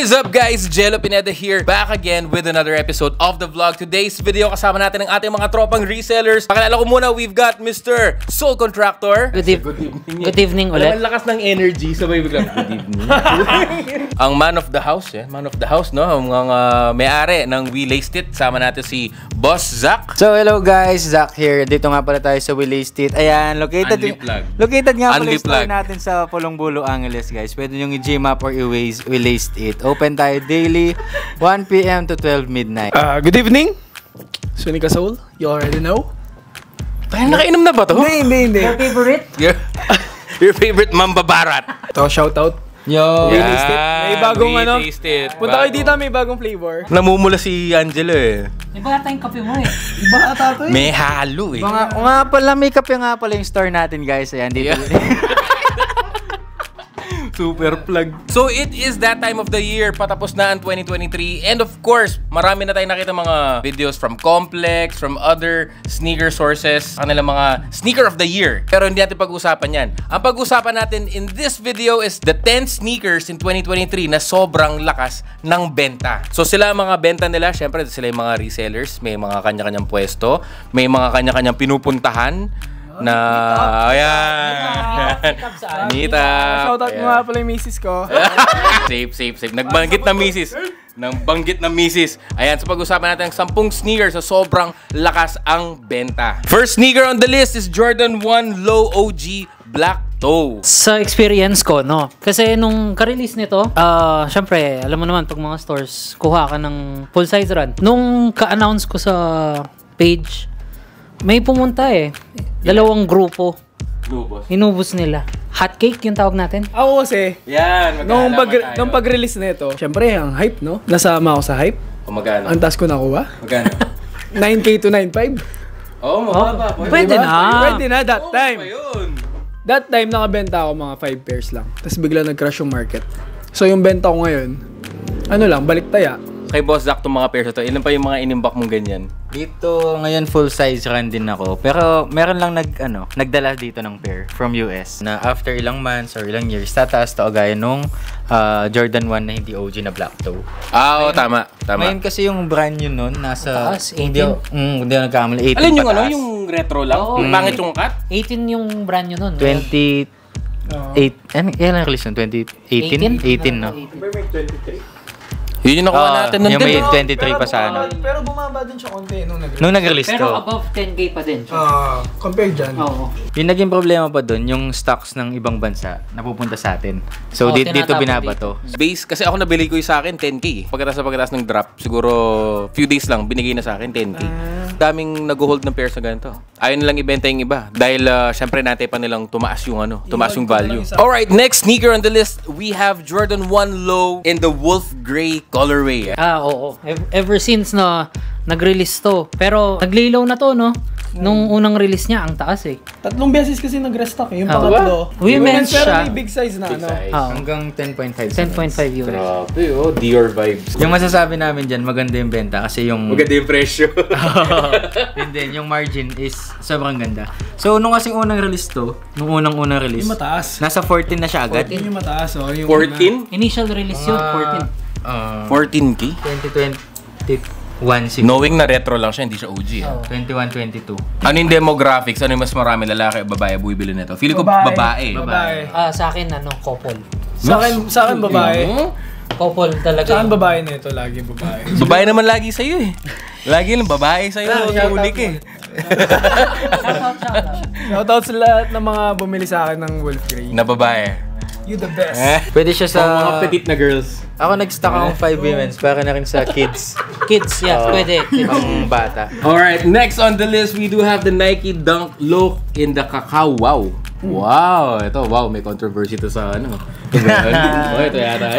What is up guys? Jello Pineda here, back again with another episode of the vlog. Today's video kasama natin ang ating mga tropang resellers. Pakilala ko muna, we've got Mr. Soul Contractor. Good evening. Good evening ulit. Ang lakas ng energy, sabay biglang good evening. Ang man of the house, man of the house, no? Ang may-ari ng We Laced It. Sama natin si Boss Zach. So hello guys, Zach here. Dito nga pala tayo sa We Laced It. Ayan, located nga pala yung store natin sa Polongbulo, Angeles guys. Pwede nyo i-gmap or We Laced It. Open tayo daily, 1 PM to 12 midnight. Good evening, Sunika Soul. You already know. Parang nakainom na ba to? Hindi. Your favorite? Your favorite Mamba Barat. Ito, shoutout. Yo! We Laced It. May bagong We ano. Laced It. Punta kayo dito, may bagong flavor. Namumula si Angelo eh. Iba ata yung kape mo eh. Iba ata ito eh. May halo eh. Nga pala, may kape nga pala yung store natin guys. Ayan, dito. Super plug. So it is that time of the year, patapos na ang 2023, and of course, marami na tayong nakita mga videos from Complex, from other sneaker sources, kanilang mga sneaker of the year. Pero hindi natin pag-usapan yan. Ang pag-usapan natin in this video is the 10 sneakers in 2023 na sobrang lakas ng benta. So sila ang mga benta nila, syempre sila yung mga resellers, may mga kanya-kanyang pwesto, may mga kanya-kanyang pinupuntahan na ayan. Nita. Shoutout mo nga pala yung misis ko. Safe. Nagbanggit na misis. Ayan, so pag-usapan natin ang 10 sneakers sa sobrang lakas ang benta. First sneaker on the list is Jordan 1 Low OG Black Toe. Sa experience ko, no? Kasi nung ka-release nito, syempre, alam mo naman, pag mga stores, kuha ka ng full size run. Nung ka-announce ko sa page, may pumunta eh. Dalawang grupo. Inubos nila. Hot cake yung tawag natin. Ako kasi, Yan, nung pag-release na ito, syempre, ang hype, no? Nasama ako sa hype. O magkano? Ang taas ko nakuha. Magkano? 9K to 9.5. Oo, mababa. Pwede Diba? na. Pwede na, that time. Ayun. That time, nakabenta ako mga 5 pairs lang. Tapos bigla nag-crash yung market. So, yung benta ko ngayon, ano lang, balik taya. Kay Boss Zach, itong mga pairs na to, ilan pa yung mga inimbak mong ganyan? Dito ngayon full size run din ako. Pero meron lang nagdala dito ng pair from US na after ilang months or ilang years tataas to gaya nung Jordan 1 na hindi OG na Black Toe. Oo, tama. Ngayon kasi yung brand new nun nasa Taas, 18. hindi ako nagkamali, 18 Alin yung pataas. yung retro lang? Oo. Yung pangit yung cut? 18 yung brand nyo nun. 28 yan ang release nun? 2018? 18 no? Yun yung nakuha natin nun yung may din. 23 pa sa ano. Pero bumaba din siya konti Nung nag-release Pero to. above 10K pa din. Compared dyan. Oo. Yung naging problema pa doon, yung stocks ng ibang bansa napupunta sa atin. So dito tinatapon binabato. Base, kasi ako nabili ko yung sa akin 10K. Pagkatapos ng drop, siguro few days lang, binigay na sa akin 10K. Daming nag-hold ng pairs na ganito. Ayaw nilang ibenta yung iba. Dahil syempre natin pa nilang tumaas yung value. Alright, next sneaker on the list, we have Jordan 1 Low in the Wolf Grey colorway. Oo. Ever since na nag-release to. Pero naglilaw na to, no? Nung unang release niya, ang taas eh. 3 beses kasi nag-restock eh. Yung Ah, pangatlo. Women's Pero siya. may big size na ano. Oo. Hanggang 10.5. 10.5 units. Grabe Dior vibes. Yung masasabi namin dyan, maganda yung benta kasi yung... Maganda yung presyo. And then, yung margin is sobrang ganda. So, nung kasing unang release to, nung unang release, Yung mataas. nasa 14 na siya agad. Yun yung mataas oh. Yung 14? Initial release yun, 14. 14K? 2021 siguro. Knowing na retro lang siya, hindi siya OG. 21-22. Ano yung demographics? Ano yung mas marami lalaki o babae bumibili nito? Feeling ko babae. Sa akin, couple. Sa akin babae. Couple talaga. Sa akin babae na ito, lagi babae. Babae naman lagi sa'yo eh. Lagi lang babae sa'yo. Unik eh. Shoutout sa lahat ng mga bumili sa akin ng Wolf Grey. Na babae. You the best. Pwede siya sa... Mga petite na girls. Ako nag-stock akong 5 women's para na rin sa kids. Kids, yeah, pwede. Ang bata. Alright, next on the list, we do have the Nike Dunk Low in the Cacao. Wow. Wow. Ito, may controversy to sa ano. Ito yata.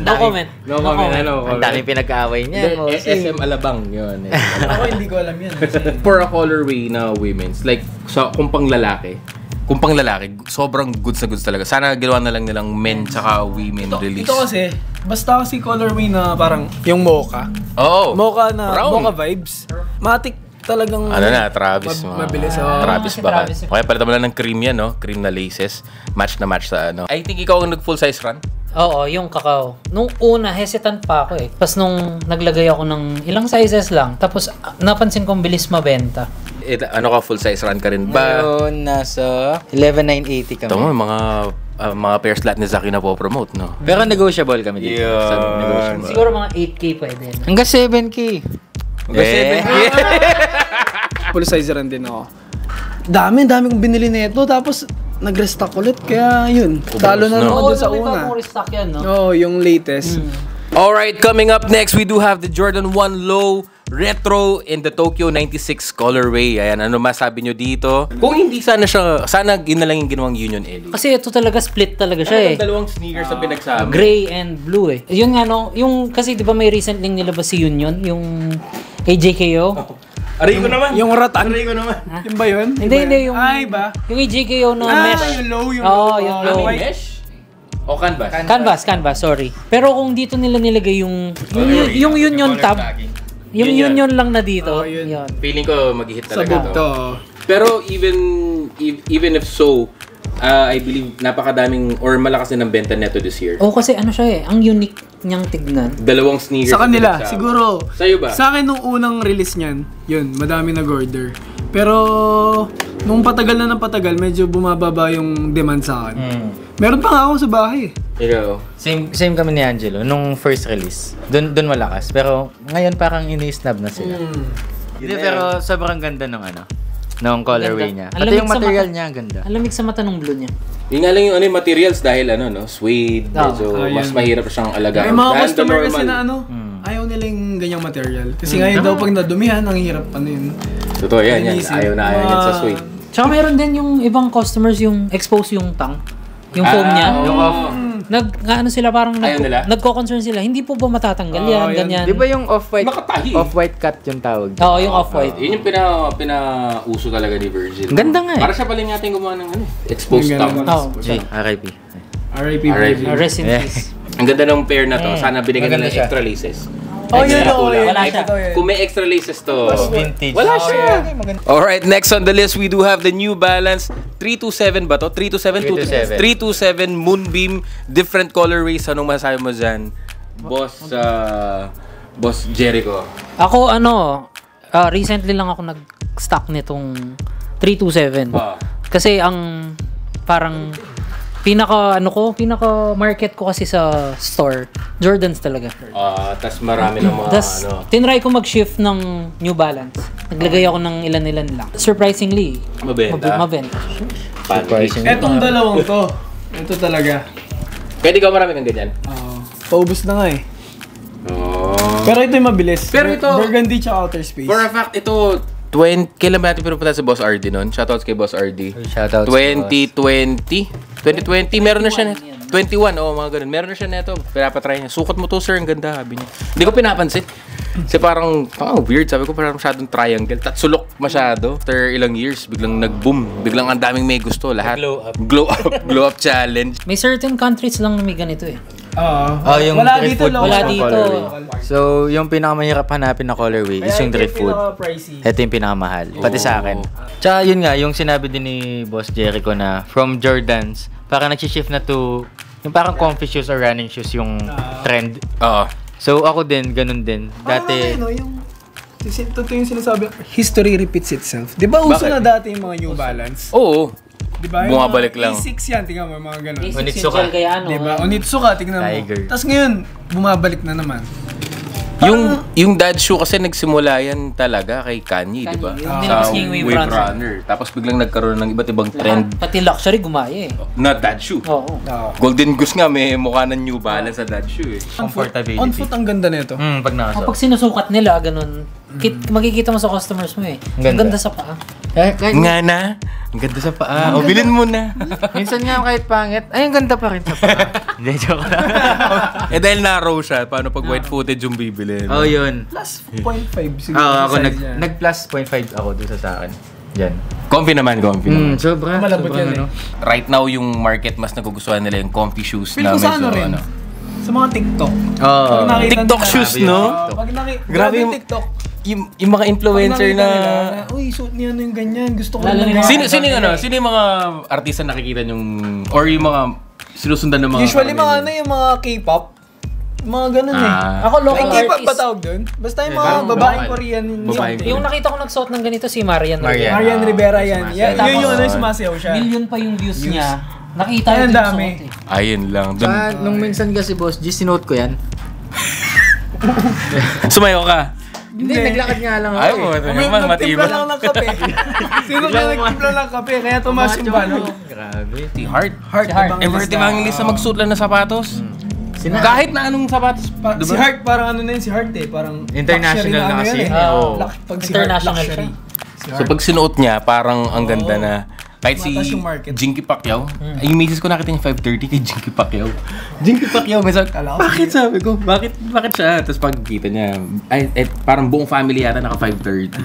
No comment. No comment. Ang daming pinag-aaway niya. SM Alabang. Yun. Ako hindi ko alam yan. For a colorway na women's, like, kung pang lalaki, sobrang goods na goods talaga. Sana ginawa na lang nilang men tsaka women release. Ito kasi, basta kasi colorway na parang yung mocha. Oh, Mocha na, brown. mocha vibes. Matic talagang... Ano na, Travis. Mabilis. Travis baka. Travis. Okay, palitan mo lang ng cream yan, no? Cream na laces. Match na match sa ano. I think ikaw ang nag full size run. Oo, yung kakao. Nung una, hesitant pa ako eh. Tapos nung naglagay ako ng ilang sizes lang, tapos napansin kong bilis mabenta. Ano ka, full size run ka rin ba? Ngayon, nasa 11,980 kami. Ito mo, mga pairs lahat ni Zaki na po-promote, no? Pero negotiable kami dito. Yeah. Negotiable. Siguro mga 8K pwede. Hanggang 7K. Hanggang 7K. Full size run din ako. Dami kong binili nito. Tapos, nag-restock ulit. Kaya, yun. Talo na naman dun sa may una. bagong restock yan, no? Oo, yung latest. Alright, coming up next, we do have the Jordan 1 Low Retro in the Tokyo 96 colorway. Ayan, ano masabi nyo dito? Kung hindi sana yun na lang yung ginawang Union Elite. Kasi ito talaga split talaga siya eh. Dalawang sneakers na pinagsama. Gray and blue eh. Yun nga no, yung kasi 'di ba may recently nilabas si Union, yung AJKO. Aray ko naman. Yung ratan. Aray ko naman. Yung ba yun? Hindi yung Ay, ba? yung AJKO na mesh. yung low, yung Oo, yung low. May mesh? O canvas? Canvas, sorry. Pero kung dito nila nilagay yung Union tab, yung Yun yan. Union lang na dito, Oh, yun. yun. Feeling ko mag-hit Sa talaga bugto. Pero even if so, I believe napakadaming or malakas din ang benta neto this year. Oh, kasi ano siya eh, ang unique niyang tignan. Dalawang sneakers. Sa na kanila, pinagsama. siguro. Sa'yo ba? Sa akin, nung unang release niyan, yun, madami nag-order. Pero, nung patagal na ng patagal, medyo bumababa yung demand sa akin. Meron pa nga ako sa bahay. Ikaw. Same kami ni Angelo nung first release. Doon malakas. Pero ngayon parang ini-snub na sila. Hindi, pero sobrang ganda ng colorway niya. Ang Pati lamig yung sa material mata. niya, ang ganda. Ang lamig sa mata ng blue niya. Yung nga lang yung materials dahil suede, medyo mas mahirap siyang alagaan. May mga Dahil customer the kasi normal- na ayaw nila yung ganyang material. Kasi ngayon daw pag nadumihan, ang hirap yun. Totoo yan. Linisin. Ayaw na yan sa suede. Tsaka meron din yung ibang customers yung expose yung tang. Yung foam niya. Yung Ano sila parang Ayaw nila? nagko-concern sila. Hindi po ba matatanggal yan, yan. ganyan. Di ba yung off-white? Nakatahi. Off-white cut yung tawag. Oo, yung off-white. Yun yung pinauso talaga ni Virgil. Ganda nga eh. Para siya pala yung ating gumawa ng exposed Yung tongue. ganun. Oo. G, RIP. RIP. RIP. Rest in peace. Ang ganda ng pair na to. Sana binigyan nila Maganda ng siya. extra laces. Oh, yun, Extra oo, kulay. yun. Wala siya. Kung may extra laces to. Vintage. Wala siya. Alright, next on the list, we do have the New Balance 327 ba to? 327? 327 Moonbeam. Different colorways. Anong masabi mo dyan? Boss Jericho. Ako recently lang ako nag-stock nitong 327. Kasi ang parang pinaka market ko kasi sa store, Jordans talaga. Tas marami ng mga Tas tinry ko mag-shift ng New Balance. Naglagay ako ng ilan-ilan lang. Surprisingly, mabenta. Surprising. Etong dalawang to. Ito talaga. Pwede ka marami kang ganyan? Paubos na nga eh. Pero ito yung mabilis. Pero ito- Burgundy tsaka outer space. For a fact, ito, kailan ba natin pinupunta sa Boss RD nun? Shoutouts kay Boss RD. Shoutouts. 2020, meron na siya neto. 21, mga ganun. Meron na siya neto. Pinapatry niya. Sukat mo to, sir. Ang ganda, sabi niya. Hindi ko pinapansin. Kasi parang weird. Sabi ko parang masyadong triangle. Sulok masyado. After ilang years, biglang nag-boom. Biglang ang daming may gusto. Lahat. Glow up challenge. May certain countries lang na may ganito eh. Yung wala drift dito, food wala na dito. colorway. So, yung pinakamahirap hanapin na colorway is yung drift food. Ito yung pinakamahal. Pati sa akin. Tsaka yun nga, yung sinabi din ni Boss Jericho na from Jordans, parang nag-shift na to, yung parang comfy shoes or running shoes yung trend. Oo. So, ako din, ganun din. Dati, Ito yung sinasabi, history repeats itself. Di ba uso Bakit? na dati yung mga New Balance? Oo. Di ba? Bumabalik lang. A6 yan, tingnan mo, yung mga ganun. Onitsuka. Kaya Di ba? Onitsuka, tingnan mo. Tiger. Tapos ngayon, bumabalik na naman. Yung dad shoe kasi nagsimula yan talaga kay Kanye, di ba? Yung nilabas niya yung Wave Runner. Tapos biglang nagkaroon ng iba't ibang trend Pati luxury gumaya eh. na dad shoe. Oo. Golden Goose nga may mukha ng New Balance sa dad shoe eh. comfortability. On foot ang ganda nito. Pag nakasuot. Kapag sinusukat nila, ganun, makikita mo sa customers mo eh. Ang ganda sa paa. Nga na, ang ganda sa paa. O, bilhin mo na. Minsan nga kahit pangit, ay, ang ganda pa rin sa paa. Hindi, joke lang. Dahil narrow siya, paano pag white footage yung bibili? Oh, yun. Plus 0.5 siguro. Ako size niya. nag-plus 0.5 ako dito sa akin. Yan. Comfy naman. Sobra. Malambot sobrang yan Right now, yung market mas nagugustuhan nila yung comfy shoes Feel na ko sa medyo ano rin. Sa mga TikTok. Oo. Pag nakita TikTok nila- shoes, no? Pag Grabe grabe yung yung- TikTok. Yung mga influencer Pag nakita na... nila uy, suot niya yung ganyan. Gusto ko Lalo lang na yung Sino yung mga artista nakikita yung or yung mga sinusundan ng mga... Usually mga ano yung mga K-pop. Mga ganun eh. Ako local Ay, K-pop artist. ba tawag dun? Basta yung mga parang babaeng local. Korean. Babaeng Yung nakita ko nagsuot ng ganito si Marian Rivera. Marian Rivera yan. Yun Tapos, yung ano yung sumasayaw siya. Million pa yung views niya. Nakita Ay, ko ang yung dami. suot eh. Ayun lang. Nung minsan kasi boss, sinuot ko yan. Sumayo ka. Hindi, naglakad nga lang ako. Ayaw mo, ito naman, Nagtimpla matibay. lang ng kape. Sino ba nagtimpla ng kape? Kaya tumaas yung balo. Grabe. Si Heart. Heart Ever Evangelist na magsuot lang ng sapatos. Kahit na anong sapatos. Si Heart parang ano na yun si Heart eh. Parang International luxury na kasi. yan eh. Oo. Pag si Heart, International luxury. siya. So pag sinuot niya, parang ang ganda na. Kahit si Mataas yung market. Jinky Pacquiao. Ay, yung misis ko nakita niya 5:30 kay Jinky Pacquiao. Jinky Pacquiao, may sabi, bakit sabi ko? Bakit siya? Tapos pagkita niya, parang buong family yata naka 5:30.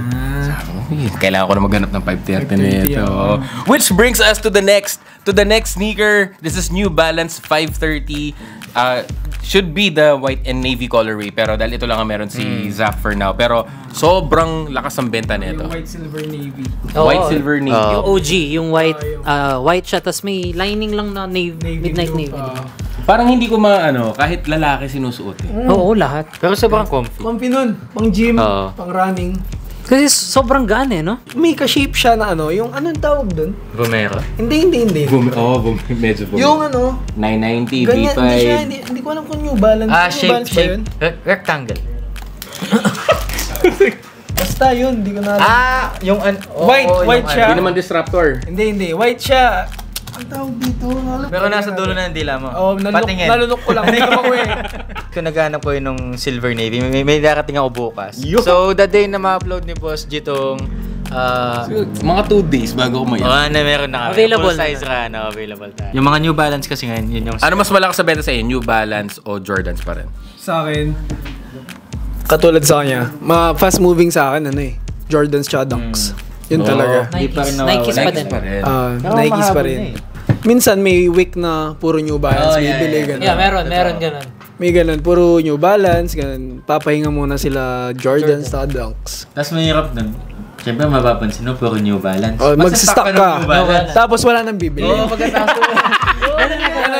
Sabi ko, kailangan ko na maghanap ng 5:30 nito. Which brings us to the next sneaker. This is New Balance 530. Should be the white and navy colorway, pero dahil ito lang ang meron si Zach for now. Pero sobrang lakas ang benta nito. Yung white, silver, navy. White, silver, navy. Yung OG, yung white white siya, tas may lining lang na midnight blue navy. pa. Parang hindi ko kahit lalaki sinusuot eh. Oo, lahat. Pero sobrang comfy. Comfy nun. Pang gym, Oo. pang running. Kasi sobrang gaan eh, no? May ka-shape siya na ano, yung anong tawag dun? Romero. Hindi. Medyo Yung ano, 990, ganyan, B5. hindi ko alam kung New Balance. New Balance ba yun? Rectangle. Basta yun, hindi ko na alam. Yung White siya. Hindi naman disruptor. Hindi. White siya. Ang tawag dito, Pero nasa dulo na ng dila mo. Oo, Patingin. nalunok ko lang. Hindi ko makuha eh. Kung naghanap ko yun nung Silver Navy, may darating ako bukas. So, the day na ma-upload ni Boss G tong Mga 2 days bago ko meron na kami. Available Full size run, available tayo. Yung mga New Balance kasi ngayon, yun yung... Ano mas malakas sa benta sa inyo? New Balance o Jordans pa rin? Sa akin, katulad sa kanya, fast moving sa akin, Jordans tsaka Dunks. Yun talaga. Di pa rin Nikes pa Nikes din. pa rin. Nikes pa rin. Minsan may week na puro New Balance, bibili ganun. Yeah, meron ganun. May ganun, puro New Balance, ganun. Papahinga muna sila Jordans tsaka Dunks. Tapos mahirap nun. Siyempre mapapansin mo, puro New Balance. Oh, mag-stock ka. New Balance. Tapos wala nang bibili. pagkatapos.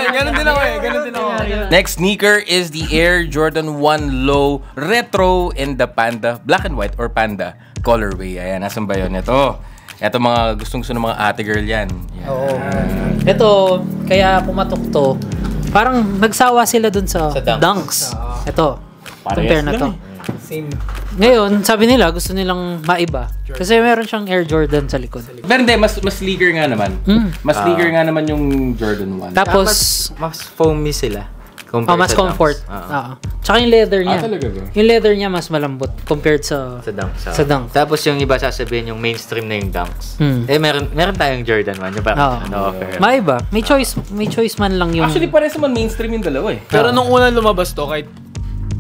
Ganun din ako Ganun din ako. Next sneaker is the Air Jordan 1 Low Retro in the Panda, black and white or Panda colorway. Ayan, nasan ba yun? Ito mga gustong-gusto ng mga ate girl yan. Oo. Ito, kaya pumatok to, parang nagsawa sila dun sa Dunks. Ito, compare na to. Same. Ngayon, sabi nila, gusto nilang maiba. Kasi meron siyang Air Jordan sa likod. Pero hindi, mas sleeker nga naman. Mas sleeker nga naman yung Jordan 1. Tapos, Mas foamy sila. mas comfort. Oo. Tsaka yung leather niya. Talaga ba? Yung leather niya mas malambot compared sa Dunks. sa Dunks. Tapos yung iba sasabihin yung mainstream na yung Dunks. Meron tayong Jordan 1. Yung parang offer. Maiba. May choice man lang yung... Actually, pares naman mainstream yung dalawa eh. Pero nung una lumabas to, kahit,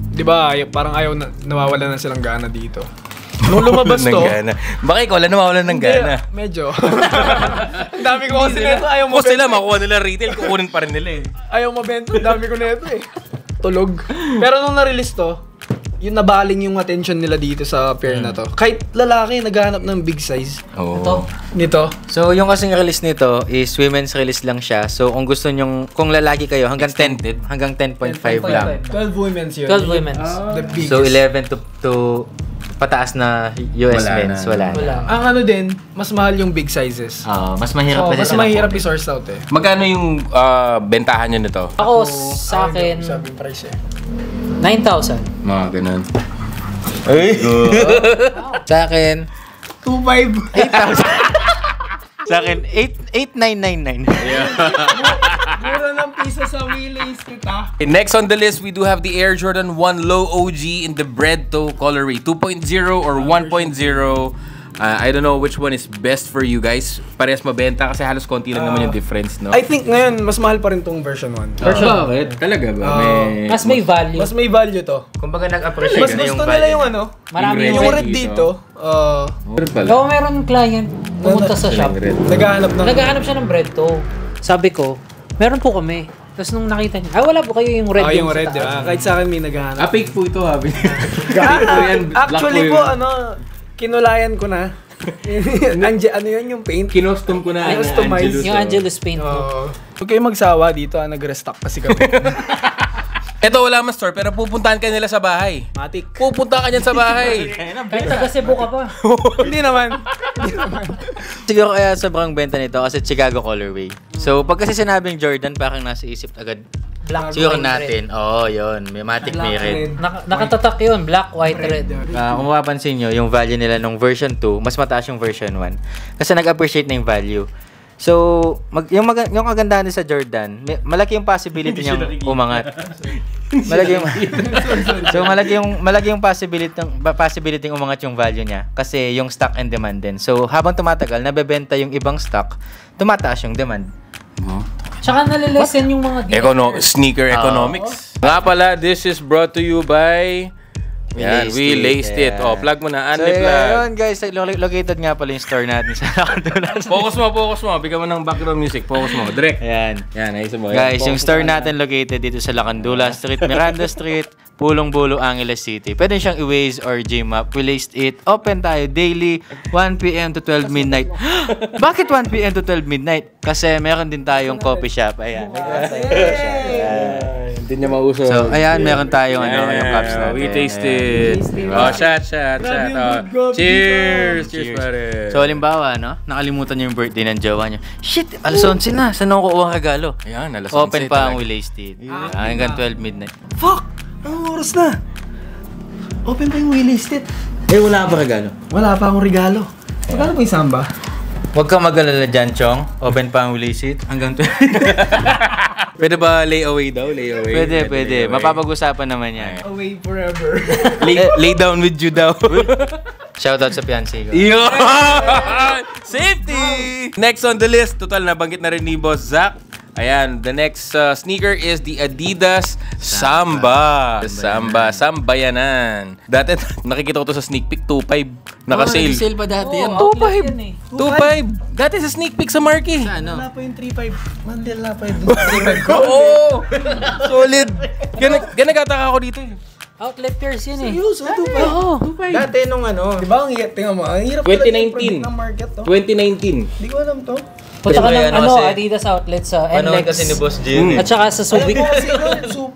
di ba, parang ayaw nawawala na silang gana dito. Nung lumabas to, Baka ikaw lang nawawalan ng gana. medyo. Ang dami ko kasi nito, ayaw mo Kung sila makuha nila retail, kukunin pa rin nila eh. Ayaw mabenta, ang dami ko nito eh. Tulog. Pero nung na-release to, yung nabaling yung attention nila dito sa pair na to. Kahit lalaki, naghahanap ng big size. Oo. Nito. So, yung kasing release nito is women's release lang siya. So, kung gusto nyong, kung lalaki kayo, hanggang 10, hanggang 10.5 lang. 12 women's yun. 12 women's. The biggest. So, 11 to pataas na US Wala men's, na. wala na. Wala. Ang ano din, mas mahal yung big sizes. Mas mahirap Oh, kasi mas sila mahirap po. i-source out eh. Magkano yung bentahan nyo nito? Ako, sa akin, Sabi yung price eh. 9,000. Mga ganun. Sa akin, 2.5. sa akin, 8,999. Mura ng piso sa Willays kita. Next on the list, we do have the Air Jordan 1 Low OG in the bread toe colorway. 2.0 or 1.0. I don't know which one is best for you guys. Parehas mabenta kasi halos konti lang naman yung difference, no? I think ngayon, mas mahal pa rin tong version 1. Bakit? Talaga ba? Mas may value. Mas may value to. Kumbaga nag-appreciate Mas na yung gusto nila value. yung ano, Marami Yung yung red red dito. dito. Meron pala. Oo, meron client pumunta sa shop. Naghahanap ng... Naghahanap siya ng bread to. Sabi ko, meron po kami. Tapos nung nakita niya, wala po kayo yung red yung sa red, taas. diba? Kahit sa akin may naghahanap. Fake po ito, habi. Actually po, kinulayan ko na. ano yun yung paint? Kinostom ko na. Customize. Yung Angelus paint. Oo. Huwag kayong magsawa dito, nag-restock kasi kami. Ito wala man store, pero pupuntahan ka nila sa bahay. Matik. Pupunta ka dyan sa bahay. Kahit taga Cebu ka pa. Hindi naman. Siguro kaya sobrang benta nito kasi Chicago colorway. So, pag kasi sinabing Jordan, parang nasa isip agad. Black, Siguro white, natin, yun. May matic may red. Nakatatak yun. Black, white, red. Kung mapapansin nyo, yung value nila nung version 2, mas mataas yung version 1. Kasi nag-appreciate na yung value. So, yung kagandahan sa Jordan, malaki yung possibility niyang umangat. malaki yung possibility umangat yung value niya kasi yung stock and demand din. So, habang tumatagal, nabebenta yung ibang stock, tumataas yung demand. Tsaka nalilesen yung mga Sneaker economics. Nga pala, this is brought to you by... Yan, we laced it. Plug mo na. So, yun guys, located nga pala yung store natin sa Lacandulas. Focus mo. Bigyan mo ng background music. Focus mo. Direct. Yan. Ayusin mo. Guys, yung store natin located dito sa Lacandulas Street, Miranda Street, Pulong Bulo, Angeles City. Pwede siyang i-Waze or Gmap. We laced it. Open tayo daily, 1 p.m. to 12 midnight. Bakit 1 p.m. to 12 midnight? Kasi meron din tayong coffee shop. Ayan. Hindi niya mauso. So, ayan, meron tayong yung cups natin. We tasted. Shot. Cheers, pare. So, halimbawa, nakalimutan niyo yung birthday ng jowa niyo. Shit, alas 11 na. Saan ako kuha regalo? Ayan, alas 11 Open pa ang We Laced It. Hanggang 12 midnight. Fuck! Anong oras na? Open pa yung We Laced It. Wala pa regalo. Wala pa akong regalo. Magkano po yung samba? Huwag kang mag-alala dyan, Chong. Open pa ang We Laced It. Hanggang 12. Pwede ba layaway daw? Layaway. Pwede. Mapapag-usapan naman yan. Away forever. Lay down with you daw. Shoutout sa fiancé ko. Yo! Safety! Next on the list, total nabanggit na rin ni Boss Zach. Ayan, the next sneaker is the Adidas Samba. Sambayanan. Dati nakikita ko to sa sneak peek, 2.5. Naka-sale. Naka-sale pa dati yan. 2.5. 2.5. Dati sa sneak peek sa Marky. Sa ano? Wala pa yung 3.5. Mandela pa yung 3.5 ko. Oo! Solid. Ganagata ako dito eh. Outlet pairs yun eh. Seryoso, 2.5. Dati nung ano. Diba ang hirap? Tingnan mo, ang hirap 2019. ng market to. 2019. Hindi ko alam to. Punta ka ng kasi- Adidas outlet sa Panahon NLEX. kasi ni Boss Jim. At saka sa Subic. Alam mo kasi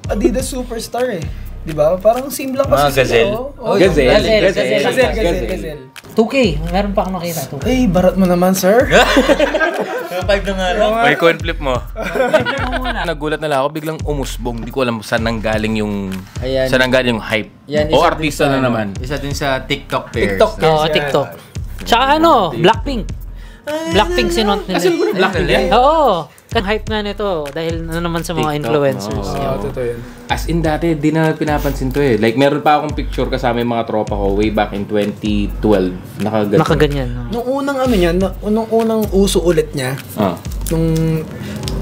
Adidas Superstar eh. Diba? Parang same lang kasi Gazelle. Gazelle. 2K. Meron pa akong nakita. 2K. Eh, barat mo naman, sir. 5 na nga lang. May coin flip mo. Nagulat na lang ako, biglang umusbong. Hindi ko alam saan nanggaling yung Ayan. saan nanggaling yung hype. Yan, O isa artista din sa, na naman. Isa din sa TikTok pairs. Oo, TikTok. Tsaka Blackpink. Blackpink sinont nila. Blackpink yan? Oo. Kan hype nga nito dahil naman sa mga influencers. Totoo yun. As in dati, di na pinapansin to eh. Like, meron pa akong picture kasama yung mga tropa ko way back in 2012. Nakaganyan. Nung unang ano niya, nung unang uso ulit niya,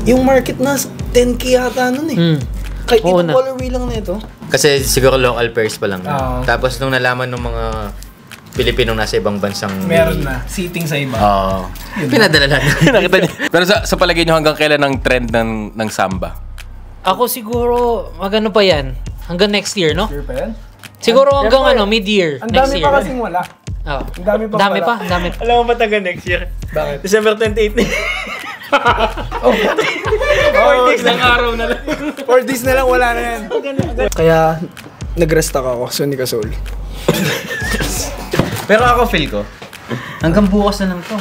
yung market na 10k yata nun eh. Kahit Oo itong na. colorway lang na ito. Kasi siguro local pairs pa lang. Oo. Tapos nung nalaman ng mga Pilipinong nasa ibang bansang Meron na. Seating sa iba. Oo. Pinadala natin. Nakita niyo. Pero sa palagay niyo hanggang kailan ang trend ng samba? Ako siguro, magano pa yan? Hanggang next year, no? Sure pa yan? Siguro hanggang mid-year. Ang Next dami year. pa kasing wala. Oo. Ang dami pa Dami pala. pa, dami. Alam mo ba taga next year? Bakit? December 28 na. 4 days lang araw na lang. 4 days na lang, wala na yan. Kaya, nag-restock ako, Sonica Soul. Pero ako feel ko, hanggang bukas na lang to.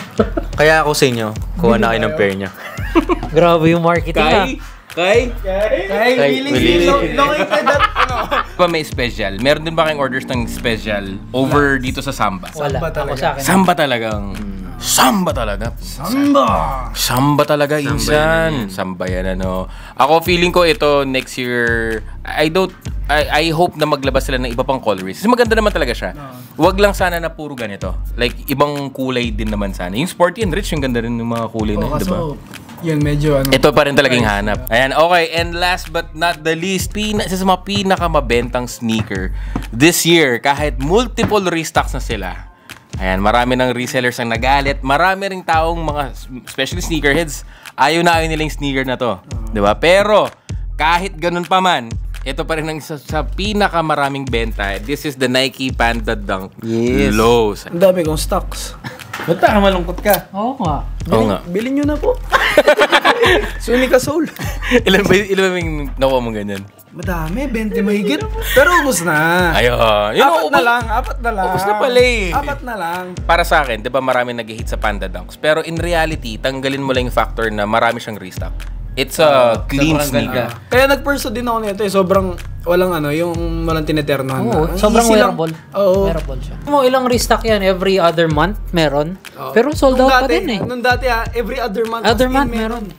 Kaya ako sa inyo, kuha na kayo ng pair niya. Grabe yung marketing ah. Kay? Willie. Located at ano? Pa may special. Meron din ba kayong orders ng special over dito sa Samba? Wala. Samba Ako talaga. sa akin. Samba talagang. Samba talaga. Samba talaga, insan. Samba yan, ano. Ako, feeling ko ito next year, I hope na maglabas sila ng iba pang colorways. Kasi maganda naman talaga siya. Wag lang sana na puro ganito. Like, ibang kulay din naman sana. Yung sporty and rich, yung ganda rin ng mga kulay na yun, diba? Yun, medyo ano. Ito pa rin talagang hanap. Ayan, okay. And last but not the least, isa sa mga pinakamabentang sneaker this year, kahit multiple restocks na sila. Ayan, marami ng resellers ang nagalit. Marami ring taong mga, especially sneakerheads, ayaw nila yung sneaker na to. Diba? Pero, kahit ganun pa man, ito pa rin ang isa sa pinakamaraming benta. This is the Nike Panda Dunk Lows. Ang dami kong stocks. Ba't malungkot ka? Oo nga. Oo nga. Bilhin nyo na po. Sunika Soul. Ilan ba yung nakuha mo ganyan? Madami, 20 mahigit. Pero ubos na. Ayun. Apat na lang. Ubos na pala eh. 4 na lang. Para sa akin, di ba marami nag-hit sa Panda Dunks? Pero in reality, tanggalin mo lang yung factor na marami siyang restock. It's a clean sneaker. Kaya nag-perso din ako nito eh. Sobrang walang yung walang tineternohan Oo, na. sobrang Easy lang. wearable. Oo. Wearable siya. Mo ilang restock yan every other month meron. Pero sold out pa din eh. Nung dati every other month. Other as in month meron.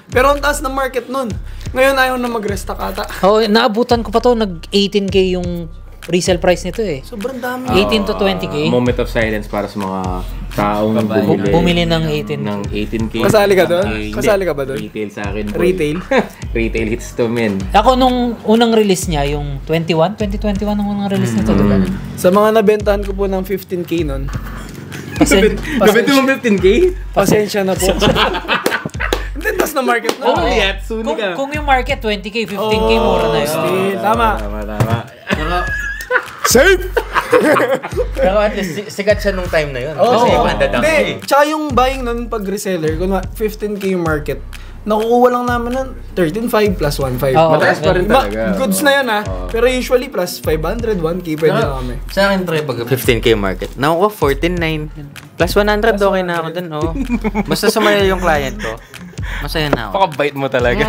Pero ang taas ng market nun. Ngayon ayaw na mag-restock ata. Oh, naabutan ko pa to, nag 18k yung resale price nito eh. Sobrang dami. 18 to 20k. Moment of silence para sa mga taong Bumili ng 18. ng 18K. Kasali ka doon? Hindi. Kasali ka ba doon? Retail sa akin. Boy. Retail? Retail hits to men. Ako nung unang release niya, yung 2021 ang unang release nito, diba? Sa mga nabentahan ko po ng 15k nun. Nabenta mo 15K? Pasensya na po. Hindi, tas na market na. Oh, yeah. Suni ka. Kung yung market 20k, 15k, mura na yun. Still, tama. Safe! Pero at least, sikat siya nung time na yun. Kasi Panda Dunks. Hindi, tsaka yung buying nun pag reseller, kung 15k yung market, nakukuha lang namin ng 13.5 plus 1.5. Mataas pa rin talaga. Goods na yun pero usually plus 500, 1k pwede na kami. Sa akin, pre, pag 15k market, nakuha 14.9. Plus 100, okay na ako dun, Basta sumaya yung client ko, masaya na ako. Pakabait mo talaga.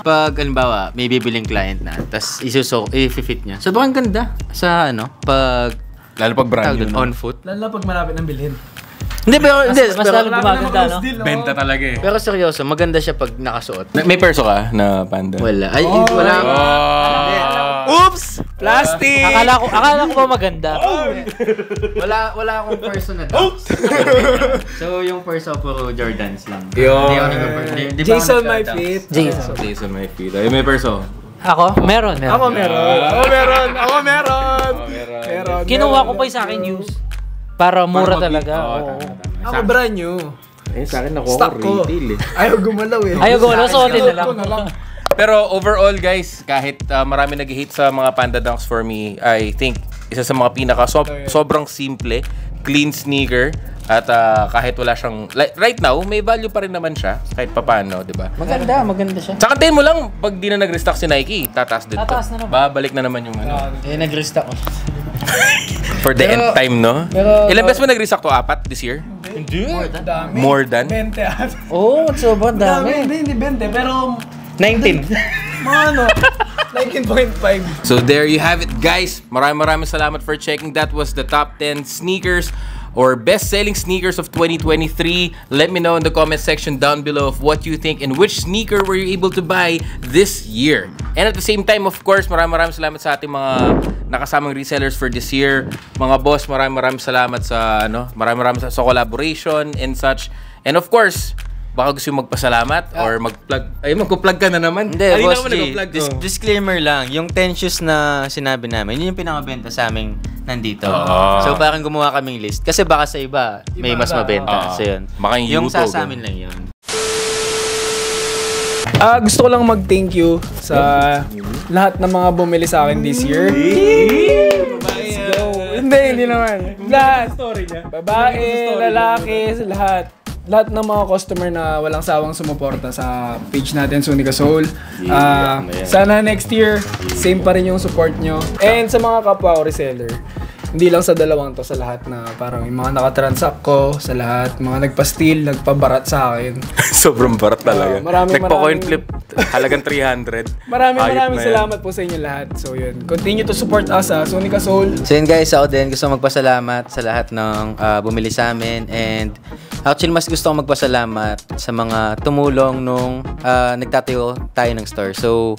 Pag, halimbawa, may bibiling client na, tapos i-fit niya. Sobrang ganda sa, pag, Lalo pag brand new. on foot. Lalo pag malapit ng bilhin. Hindi, pero, Mas lalo gumaganda, no? Benta talaga eh. pero seryoso, maganda siya pag nakasuot. May perso ka na Panda? Wala. Ay, wala ako. Oops! Plastic! Akala ko ba maganda? Wala akong person na Dunks. So, yung person puro Jordans lang. Yun. Jason my feet. Jason may feet. Ay, may perso. Ako? Meron. Ako meron. Kinuha ko pa yung sa akin used. Para mura talaga. Oo. Ako brand new. Sa akin nakuha Stock ko. retail eh. Ayaw gumalaw eh. Ayaw gumalaw, solid na lang. Pero overall guys, kahit marami nag-hit sa mga Panda Dunks for me, I think isa sa mga pinaka sobrang simple, clean sneaker at kahit wala siyang right now, may value pa rin naman siya kahit papaano, 'di ba? Maganda siya. Tsaka din mo lang pag di na nag-restock si Nike, tataas din to. Tataas na naman. Babalik na naman yung Nag-restock ko. for the end time, no? Ilang beses mo nag-restock to? 4 this year? Hindi. More than? 20 at. Oo, sobrang dami. Hindi 20, pero 19. mga 19.5. So there you have it, guys. Maraming salamat for checking. That was the top 10 sneakers or best-selling sneakers of 2023. Let me know in the comment section down below of what you think and which sneaker were you able to buy this year. And at the same time, of course, maraming salamat sa ating mga nakasamang resellers for this year. Mga boss, maraming salamat sa maraming sa collaboration and such. And of course, baka gusto yung magpasalamat or mag-plug. Ay, magpo-plug ka na naman. Hindi, Ay, Boss naman G, nag-plug. disclaimer lang, yung 10 shoes na sinabi namin, yun yung pinakabenta sa aming nandito. So parang gumawa kaming list. Kasi baka sa iba, may mas mabenta. So yun. Baka yung YouTube. sa amin lang yun. Gusto ko lang mag-thank you sa lahat ng mga bumili sa akin this year. Let's go. Hindi naman. Lahat. Babae, lalaki, lahat. Lahat ng mga customer na walang sawang sumuporta sa page natin, Sunika Soul. Sana next year, same pa rin yung support nyo. And sa mga kapwa ko reseller, hindi lang sa dalawang to, sa lahat na parang yung mga nakatransact ko, sa lahat, mga nagpa-steal, nagpabarat sa akin. Sobrang barat talaga. Maraming flip, halagang 300. Maraming salamat po sa inyo lahat. So yun, continue to support us sa Sunika Soul. So yun guys, ako din gusto magpasalamat sa lahat ng bumili sa amin. And actually, mas gusto kong magpasalamat sa mga tumulong nung nagtatayo tayo ng store. So,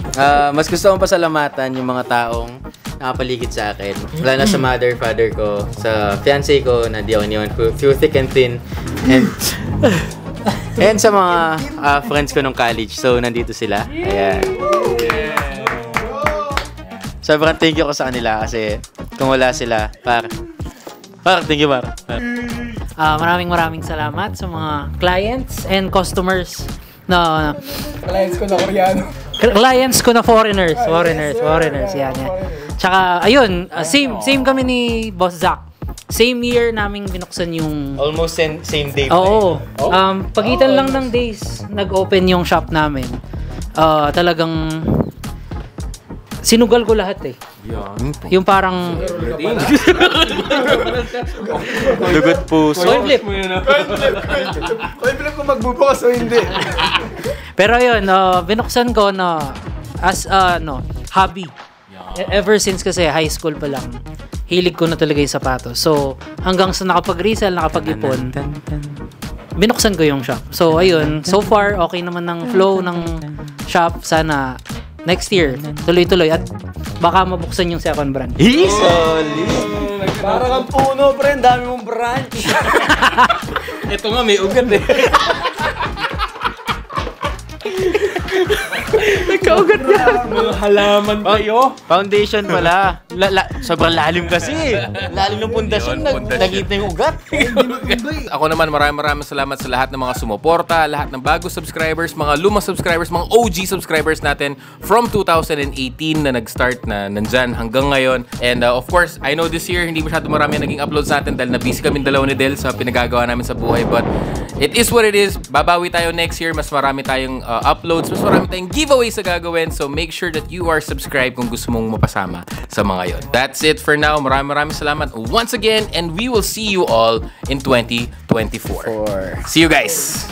mas gusto kong pasalamatan yung mga taong nakapaligid sa akin. Lalo na sa mother, father ko, sa fiancé ko na di ako iniwan through thick and thin. And sa mga friends ko nung college. So, nandito sila. Ayan. Sobrang thank you ko sa kanila kasi kung wala sila, thank you, Par. Maraming salamat sa mga clients and customers na Clients ko na Koreano. clients ko na foreigners. Yan. Tsaka ayun, same kami ni Boss Zach. same year naming binuksan yung... Almost same day. Oo. Pagitan lang ng days, nag-open yung shop namin. Talagang... Sinugal ko lahat eh. Yung parang... Dugot puso. Coin flip. Coin flip kung magbubukas o hindi. Pero yun, binuksan ko na as hobby. Ever since kasi high school pa lang, hilig ko na talaga yung sapatos. So, hanggang sa nakapag-resell, nakapag-ipon, binuksan ko yung shop. So, ayun, so far, okay naman ng flow ng shop. Sana next year, tuloy-tuloy at baka mabuksan yung second branch. Solid! Parang ang puno, pre. Dami mong branch. Ito nga, may ugat eh. Nagkaugat na. Mga halaman kayo. Foundation pala. Sobrang lalim kasi. Lalim ng pundasyon. Nagita yung ugat. Ako naman, maraming salamat sa lahat ng mga sumuporta, lahat ng bago subscribers, mga lumang subscribers, mga OG subscribers natin from 2018 na nag-start na nandyan hanggang ngayon. And of course, I know this year, hindi masyado marami naging uploads natin dahil na-busy kami dalawa ni Del sa pinagagawa namin sa buhay. But it is what it is. Babawi tayo next year. Mas marami tayong uploads. Mas marami tayong giveaways sa gagawin. So make sure that you are subscribed kung gusto mong mapasama sa mga yon. That's it for now. Maraming salamat once again. And we will see you all in 2024. See you guys!